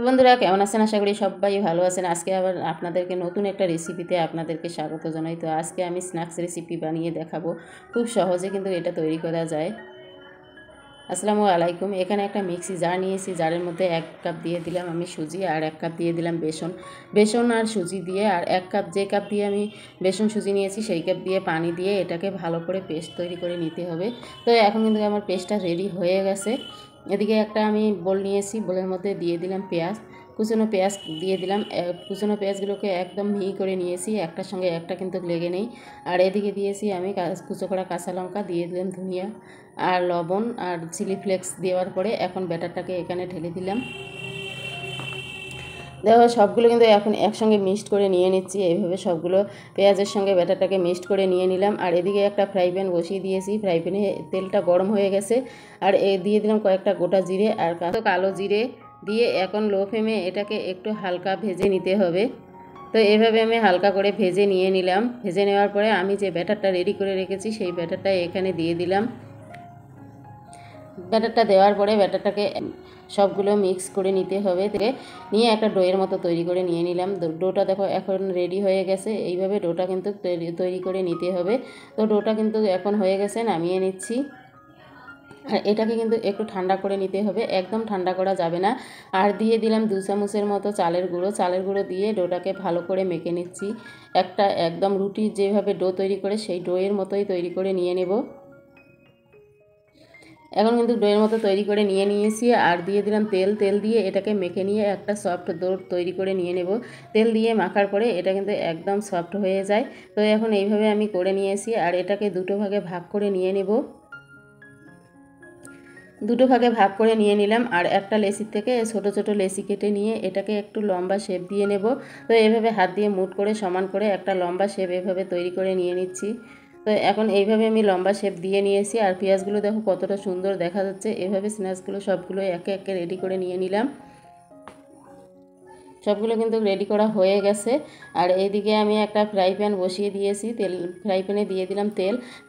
বন্ধুরা কেমন আছেন? আশা করি সবাই ভালো আছেন। আজকে আবার আপনাদেরকে নতুন একটা রেসিপিতে আপনাদেরকে স্বাগত জানাই। তো আজকে আমি স্ন্যাক্স রেসিপি বানিয়ে দেখাবো। খুব সহজে কিন্তু এটা তৈরি করা যায়। আসসালামু আলাইকুম। এখানে একটা মিক্সি জার নিয়েছি, জারের মধ্যে 1 কাপ দিয়ে দিলাম আমি সুজি, আর 1 কাপ দিয়ে দিলাম বেসন আর সুজি দিয়ে, আর 1 কাপ যে কাপ দিয়ে আমি বেসন সুজি নিয়েছি সেই কাপ দিয়ে পানি দিয়ে এটাকে ভালো করে পেস্ট তৈরি করে নিতে হবে। তো এখন কিন্তু আমার পেস্টটা রেডি হয়ে গেছে। এদিকে একটা আমি বোল নিয়েছি, বোলের মধ্যে দিয়ে দিলাম পেঁয়াজ, কুচনো পেঁয়াজ দিয়ে দিলাম। কুচনো পেঁয়াজগুলোকে একদম মিহি করে নিয়েছি, একটার সঙ্গে একটা কিন্তু লেগে নেই। আর এদিকে দিয়েছি আমি কুচো করা কাঁচা লঙ্কা, দিয়ে দিলাম ধনিয়া আর লবণ আর চিলি ফ্লেক্স দেওয়ার পরে এখন ব্যাটারটাকে এখানে ঢেলে দিলাম। দেখো সবগুলো কিন্তু এখন একসঙ্গে মিক্সড করে নিয়ে নিচ্ছি। এইভাবে সবগুলো পেঁয়াজের সঙ্গে ব্যাটারটাকে মিক্সড করে নিয়ে নিলাম। আর এদিকে একটা ফ্রাই প্যান বসিয়ে দিয়েছি, ফ্রাই প্যানে তেলটা গরম হয়ে গেছে। আর দিয়ে দিলাম কয়েকটা গোটা জিরে আর কালো জিরে দিয়ে এখন লো ফ্লেমে এটাকে একটু হালকা ভেজে নিতে হবে। তো এভাবে আমি হালকা করে ভেজে নিয়ে নিলাম। ভেজে নেওয়ার পরে আমি যে ব্যাটারটা রেডি করে রেখেছি সেই ব্যাটারটা এখানে দিয়ে দিলাম। ব্যাটারটা দেওয়ার পরে ব্যাটারটাকে সবগুলো মিক্স করে নিতে হবে। নিয়ে একটা ডোয়ের মতো তৈরি করে নিয়ে নিলাম। ডোটা দেখো এখন রেডি হয়ে গেছে। এইভাবে ডোটা কিন্তু তৈরি করে নিতে হবে। তো ডোটা কিন্তু এখন হয়ে গেছে, নামিয়ে নিচ্ছি। আর এটাকে কিন্তু একটু ঠান্ডা করে নিতে হবে, একদম ঠান্ডা করা যাবে না। আর দিয়ে দিলাম 2 চামচের মতো চালের গুঁড়ো দিয়ে ডোটাকে ভালো করে মেখে নিচ্ছি। একদম রুটির যেভাবে ডো তৈরি করে সেই ডোয়ের মতোই তৈরি করে নিয়ে নেব। এখন কিন্তু ডোয়ের মতো তৈরি করে নিয়ে নিয়েছি। আর দিয়ে দিলাম তেল দিয়ে এটাকে মেখে নিয়ে একটা সফট ডো তৈরি করে নিয়ে নেব। তেল দিয়ে মাখার পরে এটা কিন্তু একদম সফট হয়ে যায়। তো এখন এইভাবে আমি করে নিয়েছি। আর এটাকে দুটো ভাগে ভাগ করে নিয়ে নেব। দুটো ভাগে ভাগ করে নিয়ে নিলাম। আর একটা লেচির থেকে ছোট ছোট লেচি কেটে নিয়ে এটাকে একটু লম্বা শেপ দিয়ে নেব। তো এভাবে হাত দিয়ে মুট করে সমান করে একটা লম্বা শেপ এভাবে তৈরি করে নিয়ে নিচ্ছি। তো এখন এইভাবে আমি লম্বা শেপ দিয়ে নিয়েছি। আর পেঁয়াজগুলো দেখো কতটা সুন্দর দেখা যাচ্ছে। এভাবে স্ন্যাক্সগুলো সবগুলো একে একে রেডি করে নিয়ে নিলাম। সবগুলো কিন্তু রেডি করা হয়ে গেছে। আর এইদিকে আমি একটা ফ্রাই প্যান বসিয়ে দিয়েছি, ফ্রাই প্যানে দিয়ে দিলাম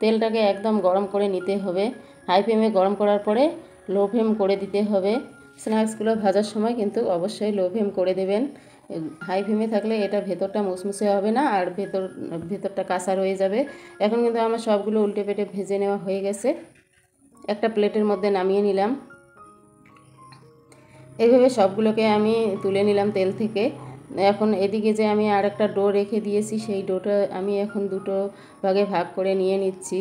তেলটাকে একদম গরম করে নিতে হবে। হাই ফ্লেমে গরম করার পরে লো ফ্লেম করে দিতে হবে। স্ন্যাক্সগুলো ভাজার সময় কিন্তু অবশ্যই লো ফ্লেম করে দেবেন। হাই ফ্লেমে থাকলে এটা ভেতরটা মুসমুসে হবে না, আর ভেতরটা কাঁচা রয়ে যাবে। এখন কিন্তু আমার সবগুলো উল্টে পেটে ভেজে নেওয়া হয়ে গেছে। একটা প্লেটের মধ্যে নামিয়ে নিলাম। এইভাবে সবগুলোকে আমি তুলে নিলাম তেল থেকে। এখন এদিকে যে আমি আর একটা ডো রেখে দিয়েছি সেই ডোটা আমি এখন দুটো ভাগে ভাগ করে নিয়ে নিচ্ছি।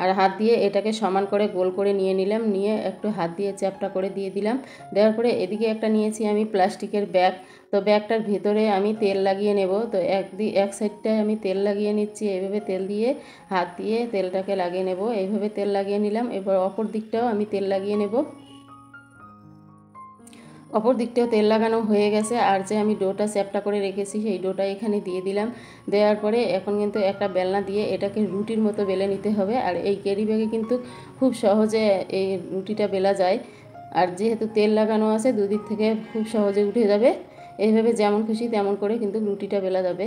আর হাত দিয়ে এটাকে সমান করে গোল করে নিয়ে নিলাম। নিয়ে একটু হাত দিয়ে চ্যাপটা করে দিয়ে দিলাম। দেওয়ার পরে এদিকে একটা নিয়েছি আমি প্লাস্টিকের ব্যাগ। তো ব্যাগটার ভেতরে আমি তেল লাগিয়ে নেব। তো এক সাইডটায় আমি তেল লাগিয়ে নিচ্ছি। এইভাবে তেল দিয়ে হাত দিয়ে তেলটাকে লাগিয়ে নেব। এইভাবে তেল লাগিয়ে নিলাম। এবার অপর দিকটাও আমি তেল লাগিয়ে নেব। অপর দিকটাও তেল লাগানো হয়ে গেছে। আর যে আমি ডোটা চ্যাপটা করে রেখেছি সেই ডোটা এখানে দিয়ে দিলাম। দেওয়ার পরে এখন কিন্তু একটা বেলনা দিয়ে এটাকে রুটির মতো বেলে নিতে হবে। আর এই ক্যারি ব্যাগে কিন্তু খুব সহজে এই রুটিটা বেলা যায়। আর যেহেতু তেল লাগানো আছে দুদিক থেকে খুব সহজে উঠে যাবে। এইভাবে যেমন খুশি তেমন করে কিন্তু রুটিটা বেলা যাবে।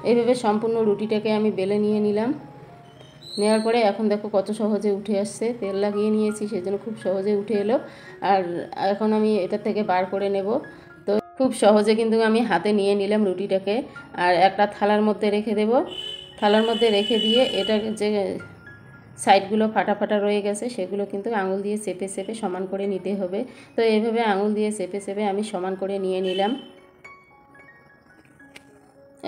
এইভাবে সম্পূর্ণ রুটিটাকে আমি বেলে নিয়ে নিলাম। নেওয়ার পরে এখন দেখো কত সহজে উঠে আসছে। তেল লাগিয়ে নিয়েছি সেজন্য খুব সহজে উঠে এলো। আর এখন আমি এটা থেকে বার করে নেব। তো খুব সহজে কিন্তু আমি হাতে নিয়ে নিলাম রুটিটাকে। আর একটা থালার মধ্যে রেখে দেব। থালার মধ্যে রেখে দিয়ে এটা যে সাইডগুলো ফাটা ফাটা রয়ে গেছে সেগুলো কিন্তু আঙুল দিয়ে চেপে চেপে সমান করে নিতে হবে। তো এইভাবে আঙুল দিয়ে চেপে চেপে আমি সমান করে নিয়ে নিলাম।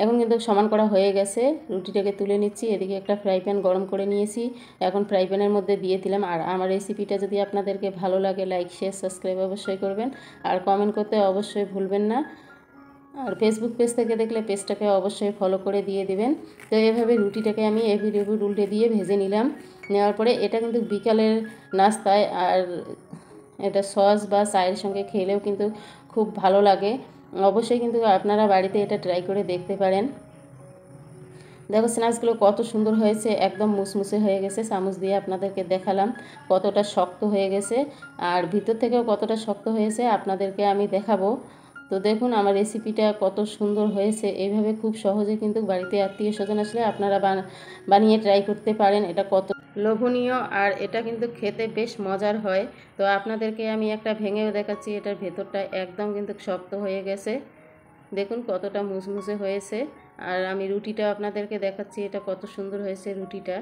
এখন কিন্তু সমান করা হয়ে গেছে। রুটিটাকে তুলে নিচ্ছি। এদিকে একটা ফ্রাই প্যান গরম করে নিয়েছি। এখন ফ্রাই প্যানের মধ্যে দিয়ে দিলাম। আর আমার রেসিপিটা যদি আপনাদেরকে ভালো লাগে লাইক শেয়ার সাবস্ক্রাইব অবশ্যই করবেন। আর কমেন্ট করতে অবশ্যই ভুলবেন না। আর ফেসবুক পেজ থেকে দেখলে পেজটাকে অবশ্যই ফলো করে দিয়ে দিবেন। তো এভাবে রুটিটাকে আমি এভির উল্টে দিয়ে ভেজে নিলাম। নেওয়ার পরে এটা কিন্তু বিকালের নাস্তায় আর এটা সস বা চায়ের সঙ্গে খেলেও কিন্তু খুব ভালো লাগে। অবশ্যই কিন্তু আপনারা বাড়িতে এটা ট্রাই করে দেখতে পারেন। দেখো স্ন্যাক্সগুলো কত সুন্দর হয়েছে, একদম মুসমুসে হয়ে গেছে। চামচ দিয়ে আপনাদেরকে দেখালাম কতটা শক্ত হয়ে গেছে, আর ভিতর থেকেও কতটা শক্ত হয়েছে আপনাদেরকে আমি দেখাবো। তো দেখুন আমার রেসিপিটা কত সুন্দর হয়েছে। এইভাবে খুব সহজে কিন্তু বাড়িতে আত্মীয় স্বজন আসলে আপনারা বানিয়ে ট্রাই করতে পারেন। এটা কত লোভনীয়, আর এটা কিন্তু খেতে বেশ মজার হয়। তো আপনাদেরকে আমি একটা ভেঙেও দেখাচ্ছি, এটার ভেতরটা একদম কিন্তু শক্ত হয়ে গেছে, দেখুন কতটা মুসমুসে হয়েছে। আর আমি রুটিটা আপনাদেরকে দেখাচ্ছি, এটা কত সুন্দর হয়েছে রুটিটা।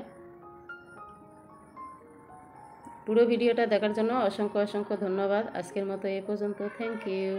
পুরো ভিডিওটা দেখার জন্য অসংখ্য অসংখ্য ধন্যবাদ। আজকের মতো এ পর্যন্ত, থ্যাংক ইউ।